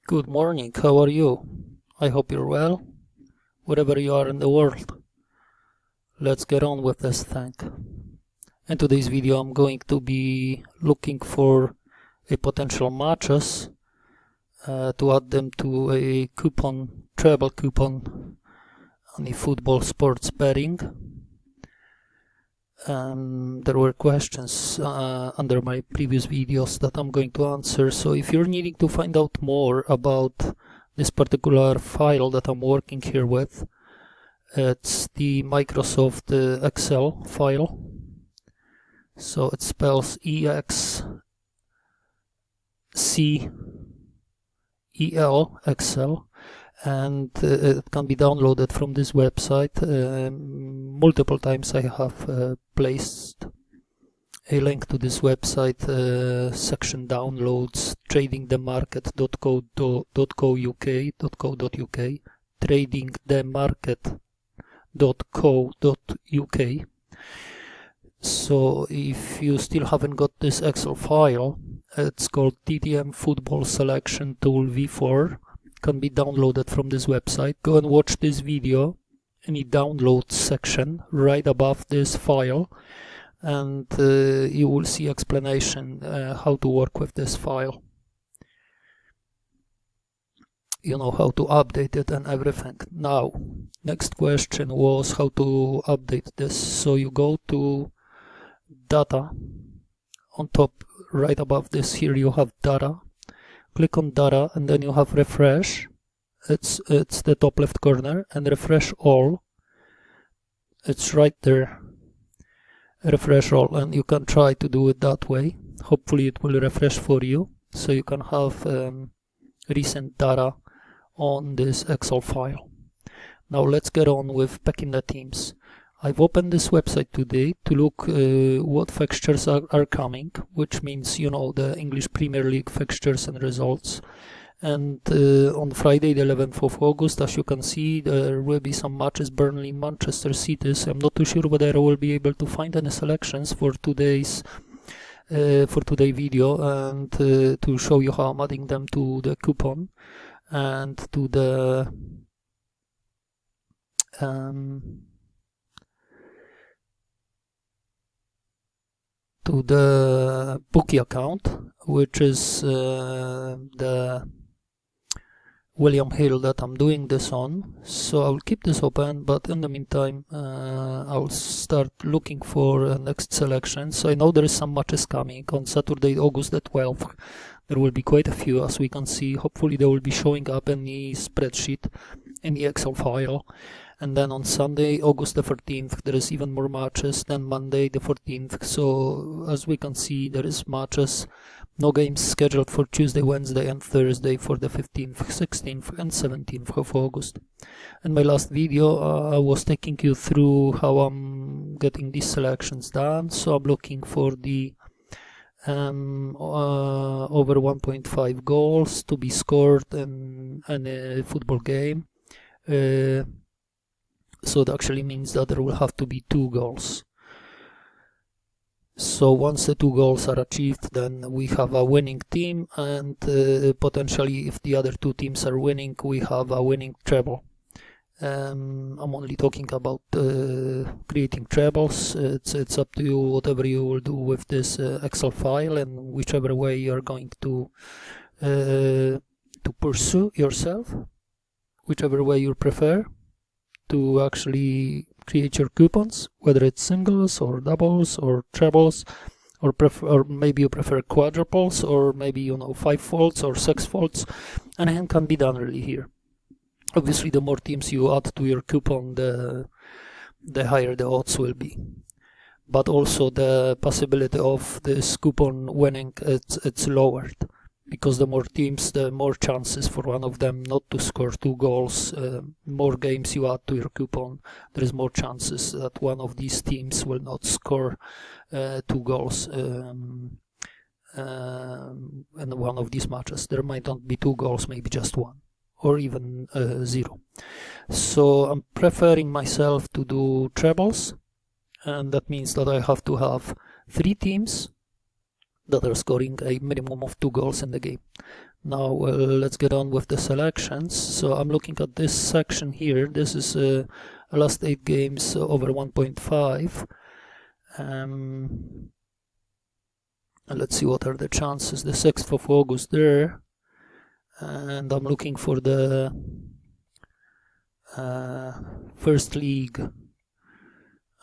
Good morning, how are you? I hope you're well, wherever you are in the world. Let's get on with this thing. In today's video I'm going to be looking for a potential matches to add them to a coupon, treble coupon on the football sports betting. There were questions under my previous videos that I'm going to answer, so if you're needing to find out more about this particular file that I'm working here with, it's the Microsoft Excel file. So it spells EXCEL Excel, and it can be downloaded from this website. Multiple times I have placed a link to this website, section downloads, tradingthemarket.co.uk, tradingthemarket.co.uk. So if you still haven't got this Excel file, it's called TTM Football Selection Tool V4. Can be downloaded from this website. Go and watch this video in the downloads section right above this file, and you will see explanation how to work with this file. You know how to update it and everything. Now, next question was how to update this. So you go to data. On top, right above this, here you have data. Click on data and then you have refresh. It's the top left corner, and refresh all. It's right there. Refresh all, and you can try to do it that way. Hopefully it will refresh for you, so you can have recent data on this Excel file. Now let's get on with picking the teams. I've opened this website today to look what fixtures are coming, which means, you know, the English Premier League fixtures and results. And on Friday the 11th of August, as you can see, there will be some matches. Burnley, Manchester City. I'm not too sure whether I will be able to find any selections for today's video, and to show you how I'm adding them to the coupon and to the bookie account, which is the William Hill that I'm doing this on. So I'll keep this open, but in the meantime I'll start looking for next selection. So I know there is some matches coming on Saturday, August the 12th. There will be quite a few, as we can see. Hopefully they will be showing up in the spreadsheet, in the Excel file. And then on Sunday, August the 13th, there is even more matches. Then Monday the 14th. So as we can see, there is matches. No games scheduled for Tuesday, Wednesday and Thursday for the 15th, 16th and 17th of August. In my last video, I was taking you through how I'm getting these selections done. So I'm looking for the over 1.5 goals to be scored in a football game. So it actually means that there will have to be 2 goals. So once the 2 goals are achieved, then we have a winning team, and potentially if the other 2 teams are winning, we have a winning treble. I'm only talking about creating trebles. It's up to you, whatever you will do with this Excel file, and whichever way you're going to pursue yourself, whichever way you prefer to actually create your coupons, whether it's singles or doubles or trebles, or maybe you prefer quadruples, or maybe, you know, 5-folds or 6-folds. Anything can be done really here. Obviously, the more teams you add to your coupon, the higher the odds will be. But also the possibility of this coupon winning, it's lowered, because the more teams, the more chances for one of them not to score 2 goals. More games you add to your coupon, there is more chances that one of these teams will not score 2 goals in one of these matches. There might not be 2 goals, maybe just 1, or even 0. So I'm preferring myself to do trebles, and that means that I have to have 3 teams that are scoring a minimum of 2 goals in the game. Now let's get on with the selections. So I'm looking at this section here. This is last 8 games over 1.5. And let's see what are the chances. The 6th of August there. And I'm looking for the first league.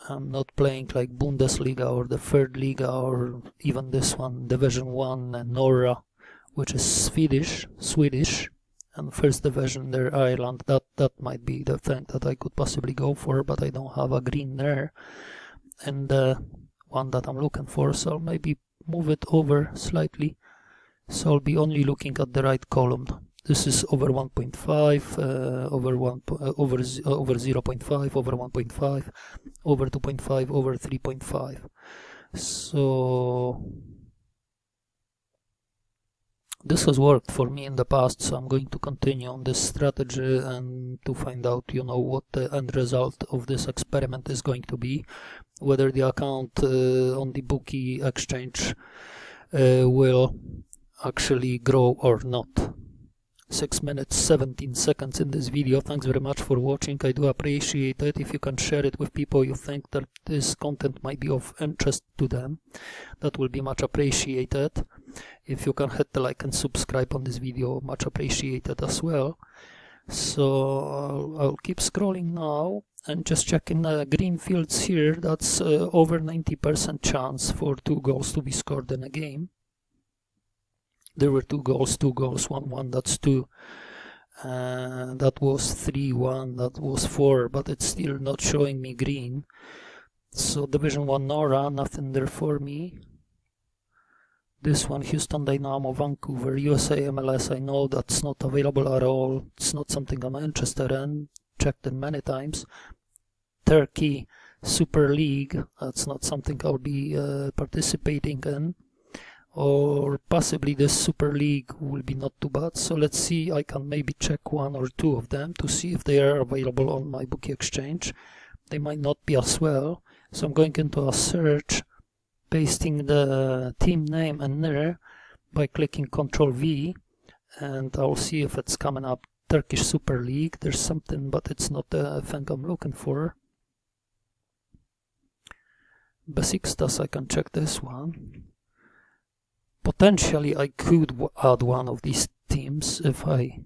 I'm not playing like Bundesliga or the third Liga or even this one, Division 1 and Norra, which is Swedish, and first division there, Ireland. That might be the thing that I could possibly go for, but I don't have a green there. And the one that I'm looking for, so I'll maybe move it over slightly. So I'll be only looking at the right column. This is over 1.5, over 0.5, over 1.5, over 2.5, over 3.5. So this has worked for me in the past, so I'm going to continue on this strategy and to find out, what the end result of this experiment is going to be, whether the account on the bookie exchange will actually grow or not. 6 minutes 17 seconds in this video. Thanks very much for watching. I do appreciate it. If you can share it with people you think that this content might be of interest to them, that will be much appreciated. If you can hit the like and subscribe on this video, much appreciated as well. So I'll keep scrolling now and just checking the green fields here. That's over 90% chance for 2 goals to be scored in a game. There were 2 goals, 1-1, that's 2. That was 3-1, that was 4, but it's still not showing me green. So Division 1 Norra, nothing there for me. This one, Houston Dynamo, Vancouver, USA MLS, I know that's not available at all. It's not something I'm interested in. Checked it many times. Turkey Super League, that's not something I'll be participating in. Or possibly the Super League will be not too bad. So let's see, I can maybe check 1 or 2 of them to see if they are available on my bookie exchange. They might not be as well. So I'm going into a search, pasting the team name in there by clicking Ctrl V, and I'll see if it's coming up. Turkish Super League, there's something, but it's not the thing I'm looking for. Besiktas, I can check this one. Potentially I could add one of these teams if I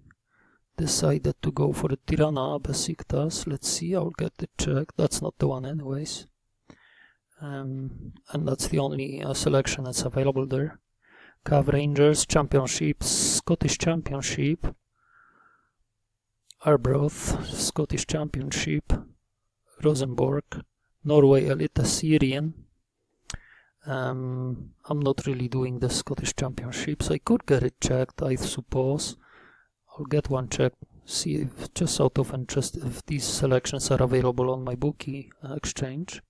decided to go for the Tirana, Besiktas. Let's see, I'll get it checked. That's not the one anyways. And that's the only selection that's available there. Cav Rangers, Championship, Scottish Championship. Arbroath, Scottish Championship. Rosenborg, Norway Elite Syrian. I'm not really doing the Scottish Championships. I could get it checked, I suppose. I'll get one checked, see if, just out of interest, if these selections are available on my bookie exchange.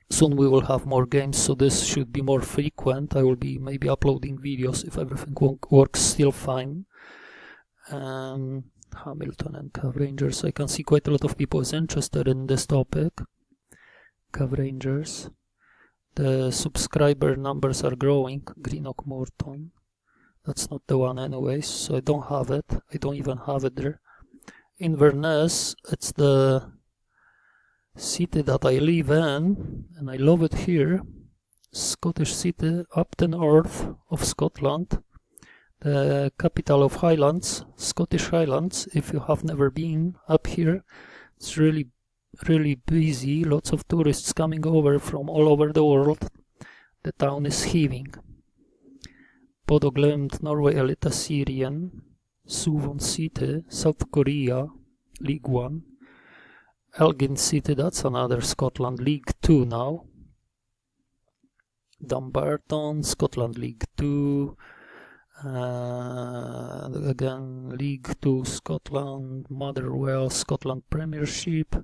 Soon we will have more games, so this should be more frequent. I will be maybe uploading videos if everything works still fine. Hamilton and Cav Rangers. I can see quite a lot of people is interested in this topic. Cav Rangers. The subscriber numbers are growing. Greenock Morton. That's not the one anyways, so I don't have it. I don't even have it there. Inverness, it's the city that I live in, and I love it here. Scottish city, up the north of Scotland. The capital of Highlands, Scottish Highlands. If you have never been up here, it's really busy, lots of tourists coming over from all over the world. The town is heaving. Bodo Glimt, Norway Elite Syrian, Suwon City, South Korea, League 1. Elgin City, that's another Scotland, League 2 now. Dumbarton, Scotland League 2. Again, League 2 Scotland, Motherwell, Scotland Premiership.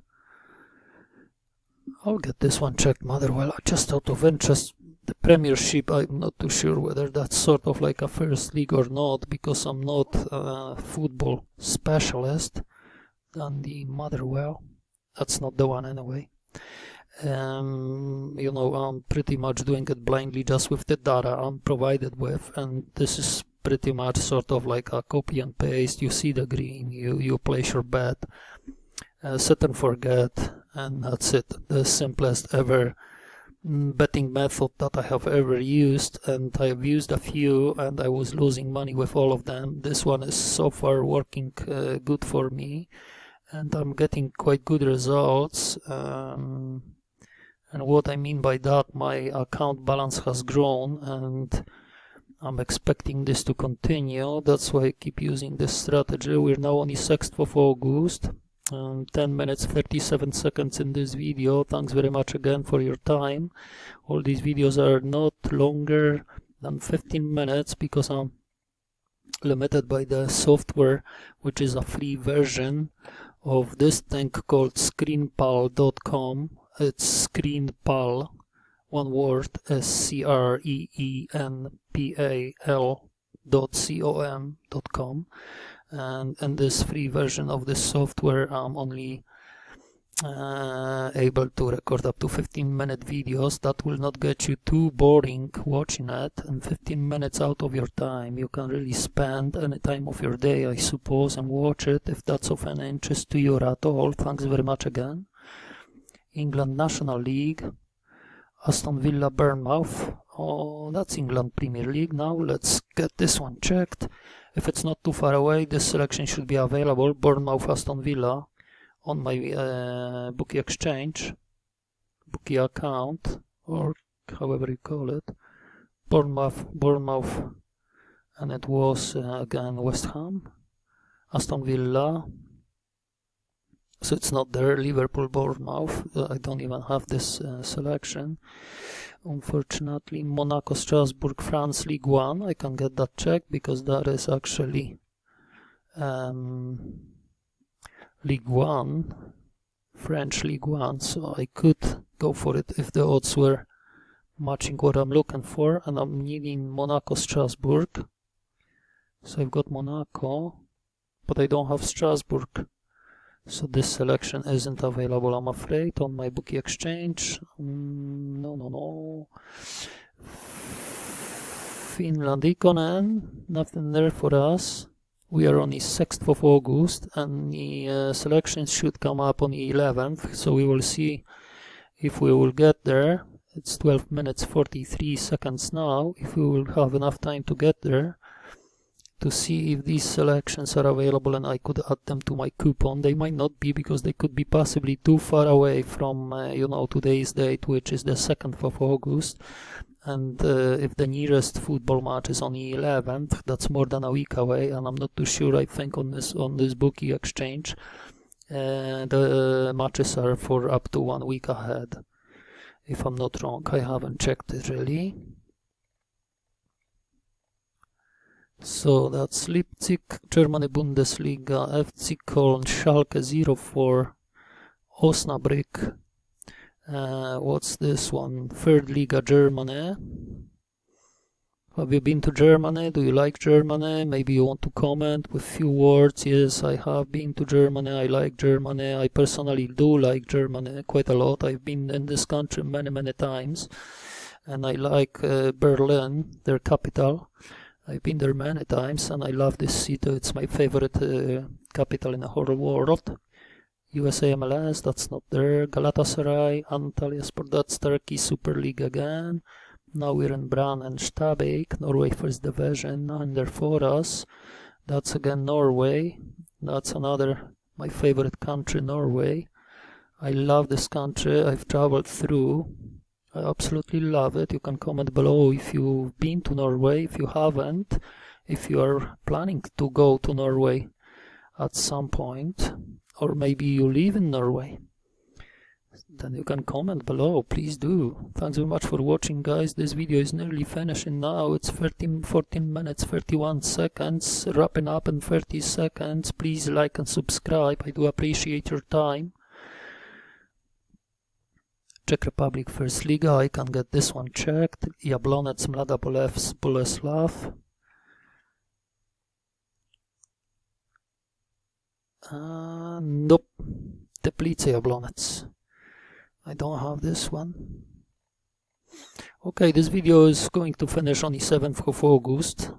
I'll get this one checked, Motherwell, just out of interest. The Premiership, I'm not too sure whether that's sort of like a first league or not, because I'm not a football specialist. And the Motherwell, that's not the one anyway. You know, I'm pretty much doing it blindly just with the data I'm provided with, and this is pretty much sort of like a copy and paste. You see the green, you place your bet, set and forget, and that's it. The simplest ever betting method that I have ever used, and I've used a few and I was losing money with all of them. This one is so far working good for me, and I'm getting quite good results. And what I mean by that, my account balance has grown and I'm expecting this to continue. That's why I keep using this strategy. We're now on the 6th of August. 10 minutes 37 seconds in this video. Thanks very much again for your time. All these videos are not longer than 15 minutes because I'm limited by the software, which is a free version of this thing called screenpal.com. It's screenpal, one word, screenpal.com. And in this free version of this software, I'm only able to record up to 15-minute videos. That will not get you too boring watching it, and 15 minutes out of your time you can really spend any time of your day, I suppose, and watch it if that's of any interest to you at all. Thanks very much again. England National League, Aston Villa Bournemouth. Oh, that's England Premier League. Now let's get this one checked. If it's not too far away, this selection should be available. Bournemouth Aston Villa on my bookie exchange, bookie account, or however you call it. Bournemouth, and it was again West Ham, Aston Villa. So it's not there. Liverpool, Bournemouth. I don't even have this selection, unfortunately. Monaco, Strasbourg, France, Ligue 1. I can get that checked because that is actually Ligue 1, French Ligue 1. So I could go for it if the odds were matching what I'm looking for. And I'm needing Monaco, Strasbourg. So I've got Monaco, but I don't have Strasbourg. So this selection isn't available, I'm afraid, on my bookie exchange. No. Finland Ikonen, nothing there for us. We are on the 6th of August, and the selections should come up on the 11th, so we will see if we will get there. It's 12 minutes 43 seconds now, if we will have enough time to get there, to see if these selections are available and I could add them to my coupon. They might not be because they could be possibly too far away from today's date, which is the 2nd of August. And if the nearest football match is on the 11th, that's more than a week away, and I'm not too sure. I think on this bookie exchange the matches are for up to 1 week ahead, if I'm not wrong. I haven't checked it really. So that's Leipzig, Germany Bundesliga, FC Köln, Schalke 04, Osnabrück. What's this one? Third Liga, Germany. Have you been to Germany? Do you like Germany? Maybe you want to comment with few words. Yes, I have been to Germany. I like Germany. I personally do like Germany quite a lot. I've been in this country many times. And I like Berlin, their capital. I've been there many times and I love this city. It's my favorite capital in the whole world. USA MLS, that's not there. Galatasaray, Antalyaspor, that's Turkey Super League again. Now we're in Brann and Stabæk, Norway First Division, and there for us. That's again Norway. That's another, my favorite country, Norway. I love this country. I've traveled through. I absolutely love it. You can comment below if you've been to Norway. If you haven't, if you are planning to go to Norway at some point, or maybe you live in Norway, then you can comment below. Please do. Thanks very much for watching, guys. This video is nearly finishing now. It's 14 minutes 31 seconds, wrapping up in 30 seconds. Please like and subscribe. I do appreciate your time. Czech Republic First Liga, I can get this one checked. Jablonec, Mlada Boleslav. Nope. Teplice, Jablonec. I don't have this one. Okay, this video is going to finish on the 7th of August.